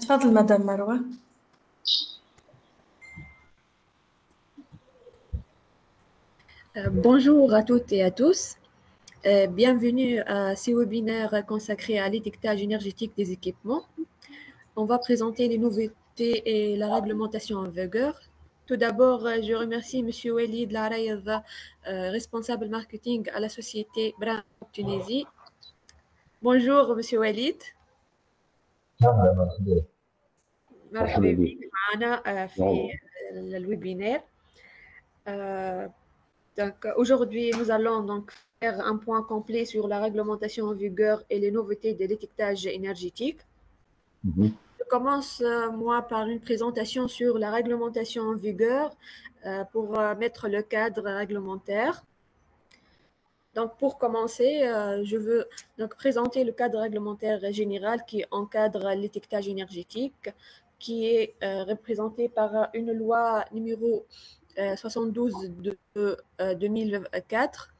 تفضل مدام مروة. Bonjour à toutes et à tous. Bienvenue à ce webinaire consacré à l'étiquetage énergétique des équipements. On va présenter les nouveautés et la réglementation en vigueur. Tout d'abord, je remercie M. Walid Larayev, responsable marketing à la société Brahim Tunisie. Bonjour M. Walid. مرحبا بك معنا في الويبينار. Donc, aujourd'hui, nous allons donc faire un point complet sur la réglementation en vigueur et les nouveautés de l'étiquetage énergétique. Je commence, moi, par une présentation sur la réglementation en vigueur pour mettre le cadre réglementaire. Donc, pour commencer, je veux donc présenter le cadre réglementaire général qui encadre l'étiquetage énergétique, qui est représenté par une loi numéro 72 de 2004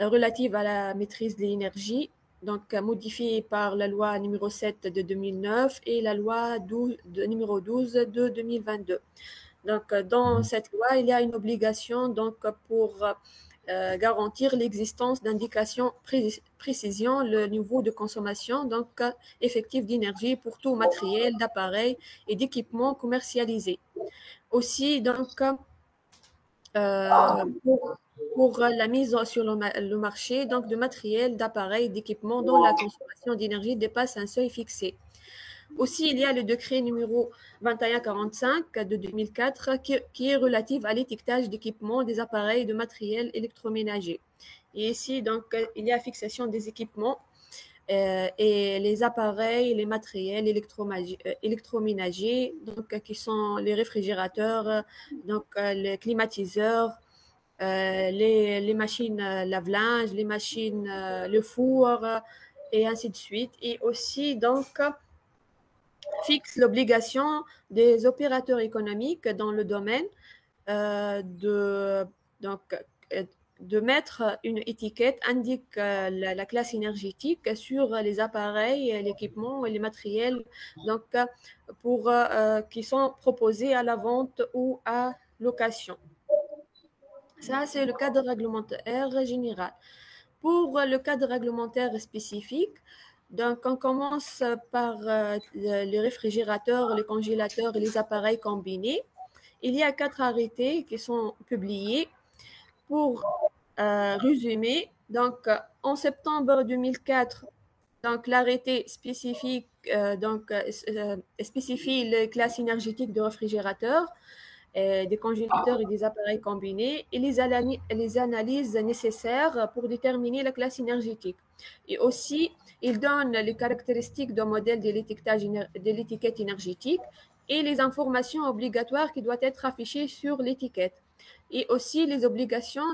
relative à la maîtrise de l'énergie, donc modifiée par la loi numéro 7 de 2009 et la loi numéro 12 de 2022. Donc, dans cette loi, il y a une obligation donc, pour garantir l'existence d'indications précision le niveau de consommation donc effectif d'énergie pour tout matériel, d'appareil et d'équipement commercialisé. Aussi, donc, pour la mise sur le marché donc, de matériel, d'appareils, d'équipements dont la consommation d'énergie dépasse un seuil fixé. Aussi, il y a le décret numéro 2145 de 2004 qui est relatif à l'étiquetage d'équipements, des appareils, de matériel électroménager. Et ici, donc, il y a fixation des équipements et les appareils, les matériels électroménagers, donc, qui sont les réfrigérateurs, donc, les climatiseurs, les machines lave-linge, les machines, le four, et ainsi de suite. Et aussi, donc, fixe l'obligation des opérateurs économiques dans le domaine de mettre une étiquette indique la classe énergétique sur les appareils, l'équipement et les matériels donc, qui sont proposés à la vente ou à location. Ça, c'est le cadre réglementaire général. Pour le cadre réglementaire spécifique, donc on commence par les réfrigérateurs, les congélateurs et les appareils combinés. Il y a 4 arrêtés qui sont publiés. Pour résumer, donc en septembre 2004, donc l'arrêté spécifique spécifie les classes énergétiques de réfrigérateurs, des congélateurs et des appareils combinés et les analyses nécessaires pour déterminer la classe énergétique. Et aussi, il donne les caractéristiques d'un modèle de l'étiquette énergétique et les informations obligatoires qui doivent être affichées sur l'étiquette. Et aussi les obligations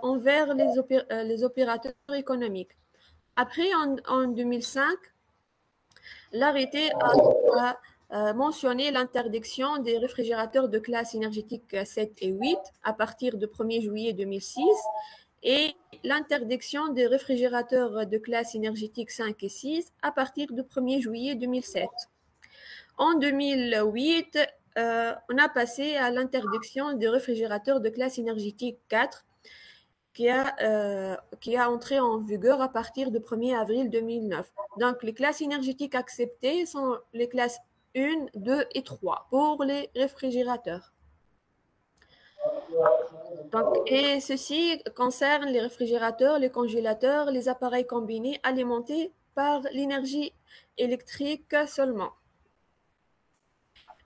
envers les opérateurs économiques. Après, en 2005, l'arrêté a mentionné l'interdiction des réfrigérateurs de classe énergétique 7 et 8 à partir du 1er juillet 2006 et l'interdiction des réfrigérateurs de classe énergétique 5 et 6 à partir du 1er juillet 2007. En 2008, on a passé à l'interdiction des réfrigérateurs de classe énergétique 4 qui a entré en vigueur à partir du 1er avril 2009. Donc, les classes énergétiques acceptées sont les classes 1, 2 et 3 pour les réfrigérateurs. Donc, et ceci concerne les réfrigérateurs, les congélateurs, les appareils combinés alimentés par l'énergie électrique seulement.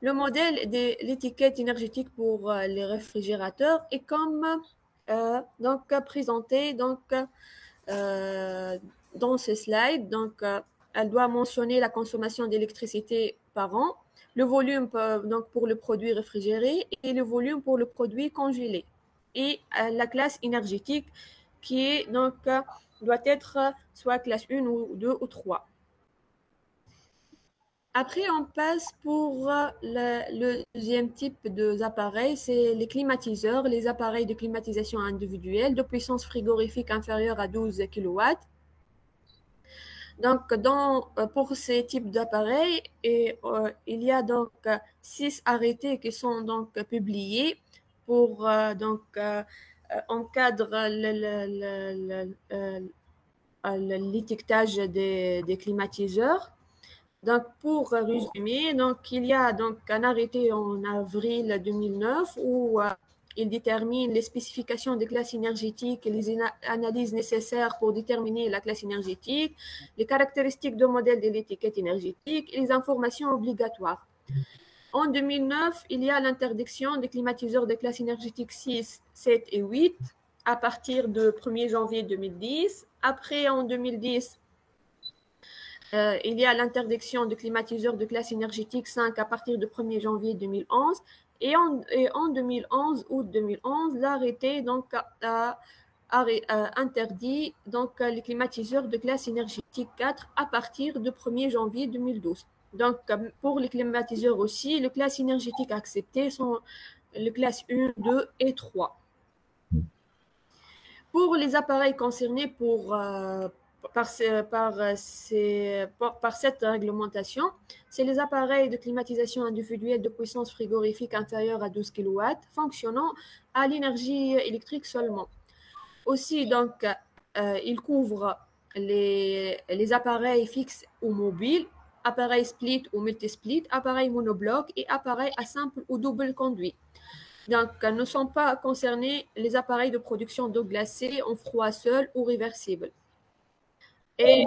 Le modèle de l'étiquette énergétique pour les réfrigérateurs est comme présenté dans ce slide. Elle doit mentionner la consommation d'électricité par an, le volume pour le produit réfrigéré et le volume pour le produit congelé. Et la classe énergétique qui est doit être soit classe 1 ou 2 ou 3. Après, on passe pour le deuxième type d'appareils, c'est les climatiseurs, les appareils de climatisation individuelle de puissance frigorifique inférieure à 12 kW. Donc, pour ces types d'appareils, il y a donc 6 arrêtés qui sont donc publiés pour encadrer l'étiquetage des climatiseurs. Donc, pour résumer, il y a un arrêté en avril 2009 où il détermine les spécifications des classes énergétiques et les analyses nécessaires pour déterminer la classe énergétique, les caractéristiques de modèle de l'étiquette énergétique et les informations obligatoires. En 2009, il y a l'interdiction des climatiseurs de classe énergétique 6, 7 et 8 à partir du 1er janvier 2010. Après, en 2010, il y a l'interdiction de climatiseurs de classe énergétique 5 à partir du 1er janvier 2011. Et en 2011, août 2011, l'arrêté a interdit les climatiseurs de classe énergétique 4 à partir du 1er janvier 2012. Donc, pour les climatiseurs aussi, les classes énergétiques acceptées sont les classes 1, 2 et 3. Pour les appareils concernés par cette réglementation, c'est les appareils de climatisation individuelle de puissance frigorifique inférieure à 12 kW fonctionnant à l'énergie électrique seulement. Aussi, il couvre les appareils fixes ou mobiles, appareils split ou multisplit, appareils monobloc et appareils à simple ou double conduit. Donc, ne sont pas concernés les appareils de production d'eau glacée en froid seul ou réversible. Et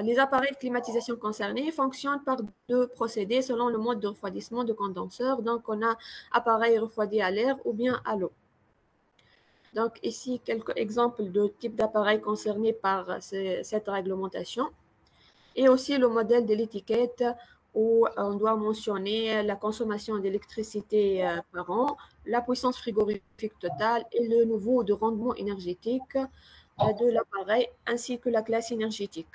les appareils de climatisation concernés fonctionnent par deux procédés selon le mode de refroidissement de condenseur. Donc, on a appareil refroidi à l'air ou bien à l'eau. Donc, ici, quelques exemples de types d'appareils concernés par cette réglementation. Et aussi le modèle de l'étiquette où on doit mentionner la consommation d'électricité par an, la puissance frigorifique totale et le niveau de rendement énergétique de l'appareil, ainsi que la classe énergétique.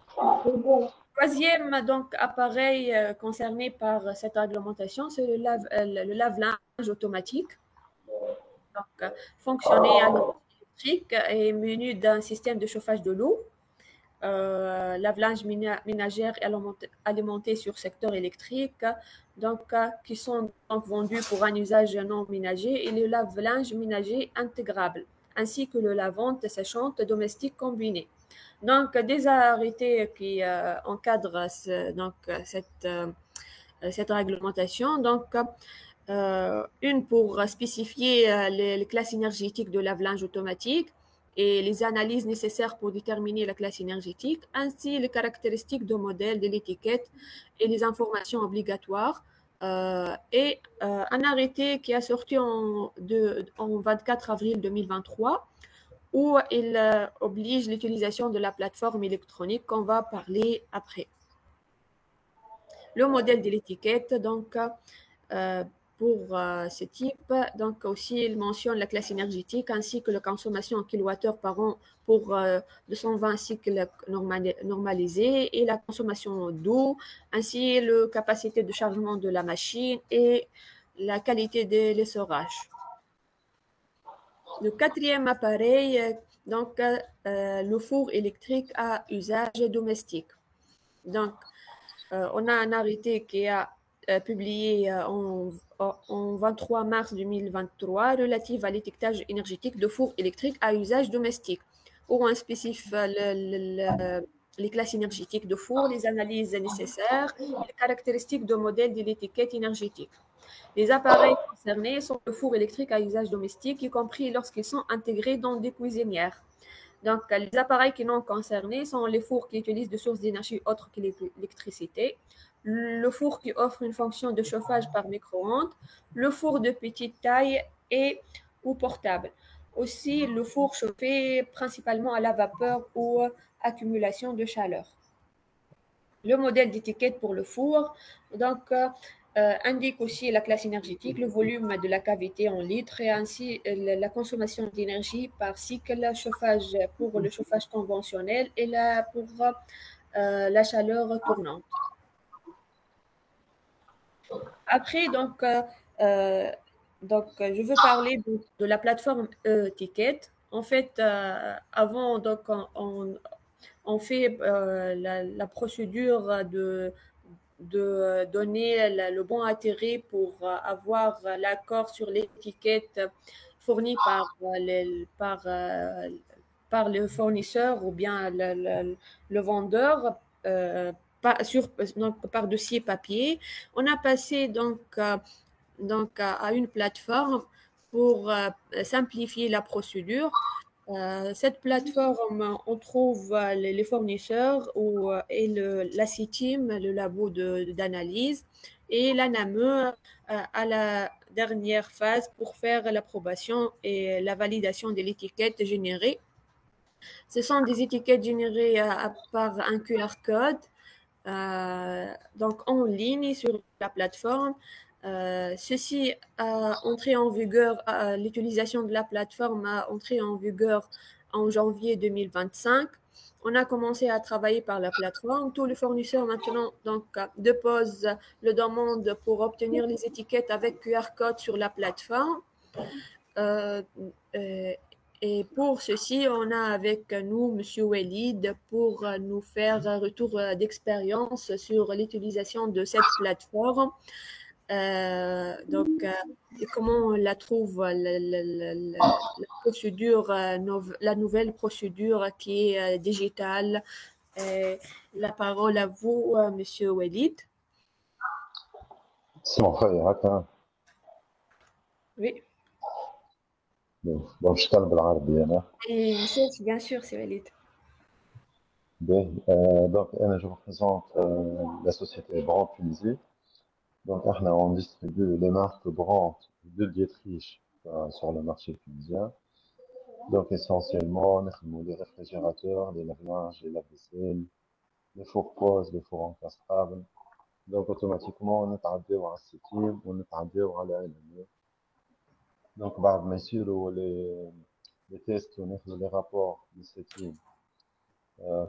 Troisième appareil concerné par cette réglementation, c'est le lave-linge automatique. Donc, fonctionner à l'électrique et muni d'un système de chauffage de l'eau. Lave-linge ménagère alimenté sur secteur électrique, qui sont vendus pour un usage non ménager, et le lave-linge ménager intégrable, ainsi que le lavante séchante domestique combiné. Donc, des arrêtés qui encadrent cette réglementation. Une pour spécifier les classes énergétiques de lave-linge automatique et les analyses nécessaires pour déterminer la classe énergétique, ainsi les caractéristiques de modèle de l'étiquette et les informations obligatoires. Un arrêté qui a sorti en 24 avril 2023 où il oblige l'utilisation de la plateforme électronique qu'on va parler après. Le modèle de l'étiquette, pour ce type, aussi il mentionne la classe énergétique ainsi que la consommation en kilowattheure par an pour 220 cycles normalisés et la consommation d'eau, ainsi la capacité de chargement de la machine et la qualité de l'essorage. Le quatrième appareil, le four électrique à usage domestique. Donc, on a un arrêté qui a publié en 23 mars 2023 relative à l'étiquetage énergétique de fours électriques à usage domestique, où on spécifie les classes énergétiques de four, les analyses nécessaires et les caractéristiques de modèle de l'étiquette énergétique. Les appareils concernés sont le four électrique à usage domestique, y compris lorsqu'ils sont intégrés dans des cuisinières. Donc, les appareils qui non concernés sont les fours qui utilisent des sources d'énergie autres que l'électricité, le four qui offre une fonction de chauffage par micro-ondes, le four de petite taille et ou portable. Aussi, le four chauffé principalement à la vapeur ou accumulation de chaleur. Le modèle d'étiquette pour le four indique aussi la classe énergétique, le volume de la cavité en litres et ainsi la consommation d'énergie par cycle, chauffage pour le chauffage conventionnel et pour la chaleur tournante. Après, je veux parler de la plateforme Ticket. En fait, avant, on fait la procédure de donner le bon intérêt pour avoir l'accord sur l'étiquette fournie par le fournisseur ou bien le vendeur par dossier papier. On a passé à une plateforme pour simplifier la procédure. Cette plateforme, on trouve les fournisseurs et la CITIM, le labo d'analyse, et l'ANAME à la dernière phase pour faire l'approbation et la validation de l'étiquette générée. Ce sont des étiquettes générées par un QR code, donc en ligne sur la plateforme. Ceci a entré en vigueur, l'utilisation de la plateforme a entré en vigueur en janvier 2025. On a commencé à travailler par la plateforme. Tous les fournisseurs maintenant déposent le demande pour obtenir les étiquettes avec QR code sur la plateforme. Euh, euh, et pour ceci, on a avec nous M. Walid pour nous faire un retour d'expérience sur l'utilisation de cette plateforme. Et comment on la trouve, la procédure, la nouvelle procédure qui est digitale. La parole à vous, Monsieur Walid. اسمه خيرك ها Oui. بنشتغل بالعربي أنا Et bien sûr, c'est Walid. donc أنا je représente la société Brandt Tunisie. Donc احنا on distribue les marques Brandt de Dietrich sur le marché tunisien. Donc essentiellement نخدموا les réfrigérateurs, les lave-linges, les lave-vaisselle, les fours poses, les fours encastrables. Donc automatiquement نتعداو على السيتيم ونتعداو على علمية. Donc بعد ما يصيروا les tests وناخذوا les rapports للسيتيم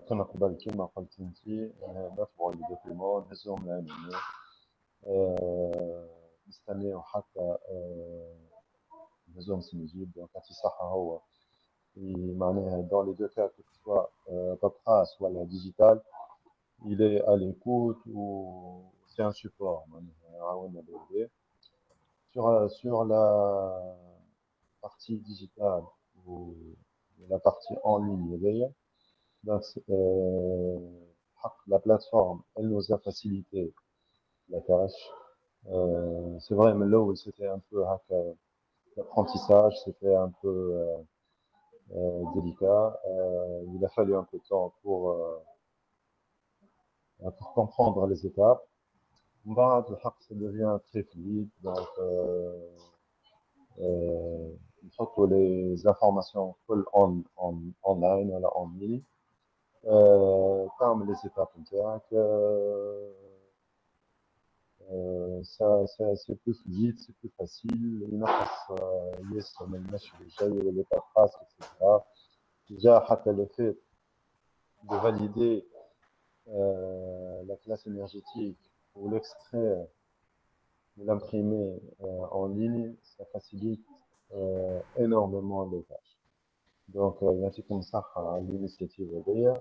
كنا قبل كيما قلت انتي نرفعوا لي دوكيومون نهزوهم للعنوان نستناو حتى نهزوهم سنجيب دونك يعطي الصحة هو معناها دون لي دو كا كو سوا بابراس ولا ديجيتال il est à l'écoute ou c'est un support معناها يعاوننا بالهدايا sur la partie digitale ou la partie en ligne هذيا. Donc, la plateforme, elle nous a facilité la tâche. C'est vrai, mais là où c'était un peu l'apprentissage, c'était un peu délicat. Il a fallu un peu de temps pour comprendre les étapes. بعد الحق ça devient très fluide. Donc, نحطوا les informations online ولا en ligne. تعمل les étapes نتاعك. Ça c'est plus fluide, c'est plus facile. ينقص ياسر من المشي والجاي واللي بابراس etc. Déjà حتى le fait de valider la classe énergétique ou l'extraire ou l'imprimer en ligne, ça facilite énormément les tâches. Donc يعطيكم الصحة على l'initiative هذيا.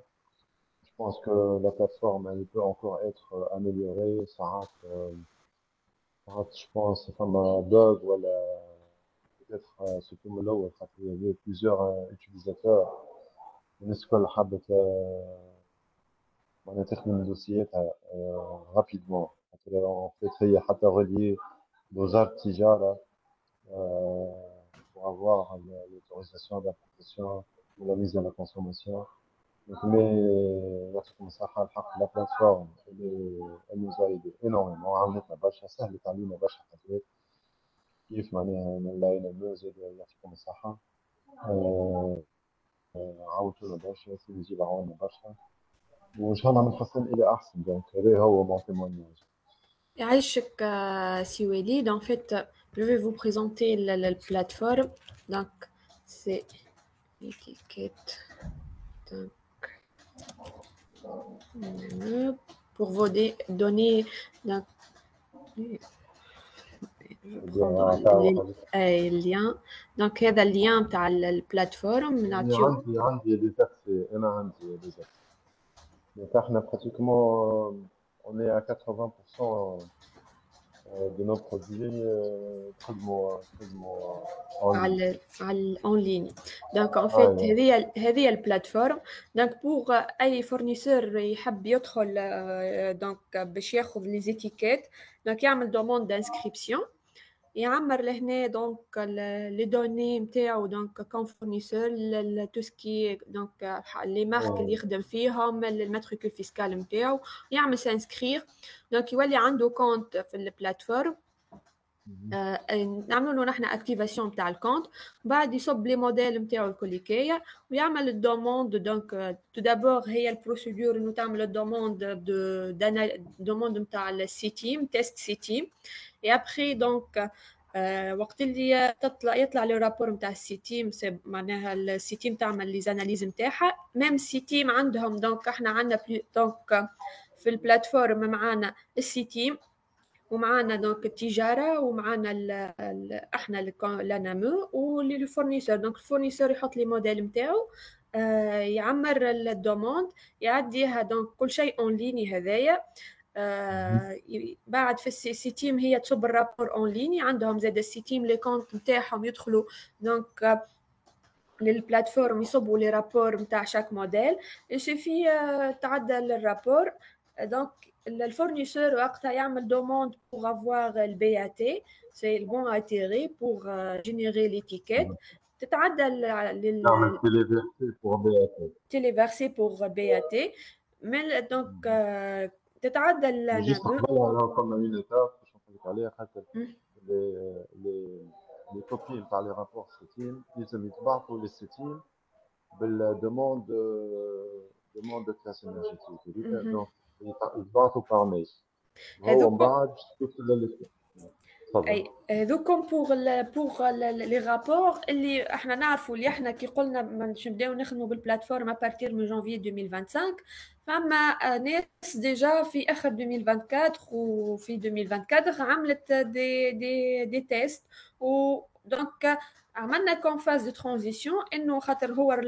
Je pense que la plateforme elle peut encore être améliorée. Je pense comme un bug ou peut-être surtout من الأول خاطر il y avait plusieurs utilisateurs. الناس الكل حبت معناها تخدم دوسياتها rapidement. En fait هي حتى relié لوزارة التجارة pour avoir l'autorisation d'importation ou la mise à la consommation. Donc, mais يعطيكم الصحة الحق لا بلاتفورم elle nous a aidé énormément عاونتنا برشا سهلت علينا برشا حاجات كيف معناها نلاقينا نوزل يعطيكم الصحة عاودتونا برشا سيدي عاونا برشا وإن شاء الله من حسن إلى أحسن دونك هذا هو مون témoignage. يعيشك سيوالي. Donc, en fait, je vais vous présenter la plateforme. Donc, c'est l'étiquette. Donc, pour vous donner. Donc, je vais prendre les liens. Donc, هذا اللين بتاع البلاتفورم نعطيه. عندي des accès أنا عندي des accès. Donc, احنا pratiquement on est à 80% de nos produits quasiment en ligne. Donc en fait هذه البلاتفورم. Donc pour اي فورنيسور يحب يدخل donc باش ياخذ لي زيتيكيت donc يعمل دوموند دانسكريبسيون يعمر لهنا دونك لي دوني نتاعو دونك كون فورنيسور تو سكي دونك لي مارك اللي يخدم فيهم الماتريكول فيسكال نتاعو يعمل سانسكرير دونك يولي عنده كونت في البلاتفورم. نعملوا له نحن اكتيفاسيون نتاع الكونت بعد يصب لي موديل نتاعو الكوليكيه ويعمل الدوموند. دونك تو دابور هي البروسيدور انه تعمل الدوموند دوموند نتاع السيتيم تيست سيتيم اي ابخي دونك وقت اللي يطلع لي رابور نتاع السيتيم معناها السيتيم تعمل لي زاناليز نتاعها ميم السيتيم عندهم. دونك احنا عندنا دونك في البلاتفورم معانا السيتيم ومعانا دونك التجاره ومعانا احنا لانامو والفورنيسور. دونك الفورنيسور يحط لي موديل نتاعو يعمر الدوموند يعديها. دونك كل شيء اون ليني هذايا. بعد في السيتيم هي تصب الرابور اون ليني عندهم زاد السيتيم لي كونت نتاعهم يدخلوا دونك للبلاتفورم يصبوا لي رابور نتاع شاك موديل يسوفي تعدل الرابور. دونك الفورنيسور وقتها يعمل دوموند pour avoir le BAT c'est le bon intérêt pour générer l'étiquette تتعدل نعمل téléversé pour BAT mais donc تتعدل جيست قبلها قلنا une étape باش نقولك عليها خاطر les copies نتاع لي رابور سيتيم لازم يتبعثوا للسيتيم بالدوموند دوموند دو كلاس انرجيتيك دونك يتبعثوا بار ميل هو من بعد توصل للسيتيم. اي هذوكم بوغ لي رابور اللي احنا نعرفوا اللي احنا كي قلنا باش نبداو نخدموا بالبلاتفورم ابارتير من جانفي 2025 فما ناس ديجا في اخر 2024 وفي 2024 عملت دي تيست و دونك عملنا كون فاز دو ترانزيسيون انه خاطر هو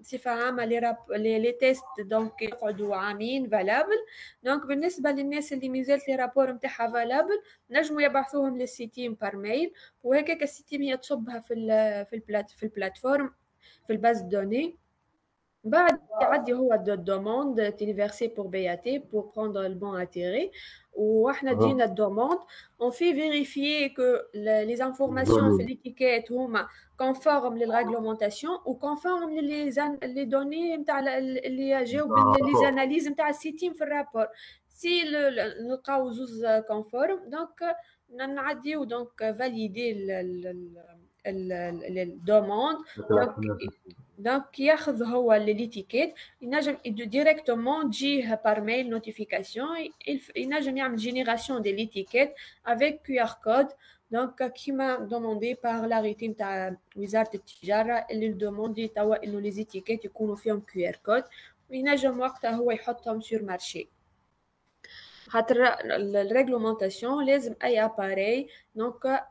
بصفه عامه لي تيست دونك يقعدوا عامين فالابل. دونك بالنسبه للناس اللي مازالت لي رابور نتاعها فالابل نجموا يبعثوهم للسيتيم بار ميل وهكاك السيتيم هي تصبها في البلاتفورم في الباز دوني. بعد يعدي هو الدوموند تيليفرسي بور BAT pour prendre le bon intérêt واحنا دينا الدوموند on fait vérifier que les informations في l'étiquette هما conformes للرéglementation و conformes les données نتاع اللي جاوا باللي اناليز نتاع السيتيم في الرابور. سي نلقاو زوز كونفورم دونك نعديو دونك فاليدي الدوموند. دونك ياخذ هو ليتيكيت ينجم ديريكتومون تجيه بار ميل نوتيفيكاسيون ينجم يعمل جينيراسيون دي ليتيكيت افيك QR كود. دونك كيما دوموندي بار لاريتي نتاع وزاره التجاره اللي دوموندي توا انه لي زيتيكيت يكونوا فيهم QR كود وينجم وقتها هو يحطهم سور مارشي. خاطر الريغلومونطاسيون لازم اي اباري دونك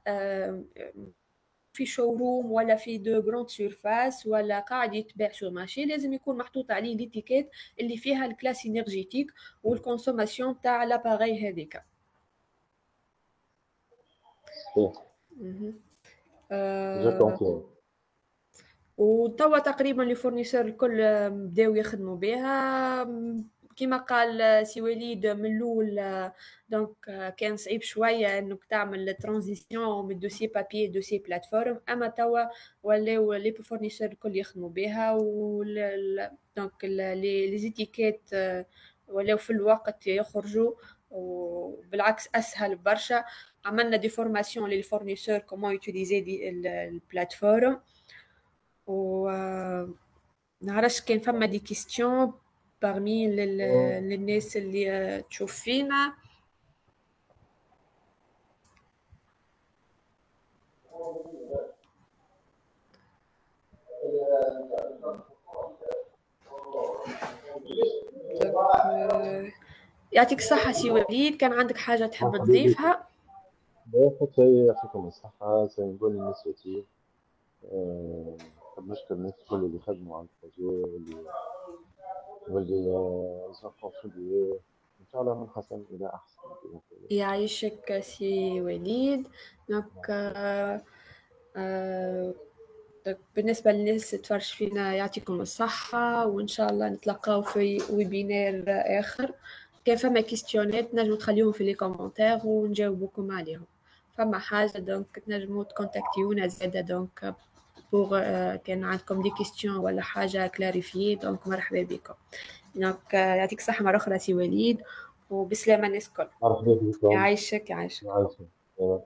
في شوروم ولا في دو غراند سيرفاس ولا قاعد يتباع سور مارشي لازم يكون محطوط عليه ليتيكيت اللي فيها الكلاس انرجيتيك والكونسوماسيون تاع لاباري هذيك. وتوا تقريبا لي فورنيسور الكل بداو يخدموا بها كما قال سي وليد من الاول، دونك كان صعيب شويه انك تعمل ترانزيسيون من دوسي بابي دوسي بلاتفورم، اما توا ولاو لي فورنيسور الكل يخدموا بها، دونك لي زيتيكيت ولاو في الوقت يخرجوا، وبالعكس اسهل برشا. عملنا دي فورماسيون للفورنيسور كومون يوتيليزي دي البلاتفورم. و نعرفش كان فما دي كيستيون parmi للناس اللي تشوف فينا. يعطيك الصحة سي وليد، كان عندك حاجة تحب تضيفها؟ لا حتى هي يعطيكم الصحة. سنقول لنسوتي نشكر الناس الكل اللي خدموا على البروجي واللي زون كونتريبيي، إن شاء الله من حسن إلى أحسن. يعيشك سي وليد. دونك بالنسبة للناس تفرج فينا يعطيكم الصحة، وإن شاء الله نتلقاو في ويبينار آخر. كان فما كيستيونات نجموا تخليهم في لي كومنتير ونجاوبوكم عليهم. فما حاجة دونك تنجموا تكونتاكتيونا زادة، دونك بوغ كان عندكم دي كيستيون ولا حاجة كلاريفي، دونك مرحبا بكم. دونك يعطيك الصحة مرة أخرى سي وليد، وبسلامة الناس الكل. مرحبا بكم. يعيشك يعيشك. يعيشك.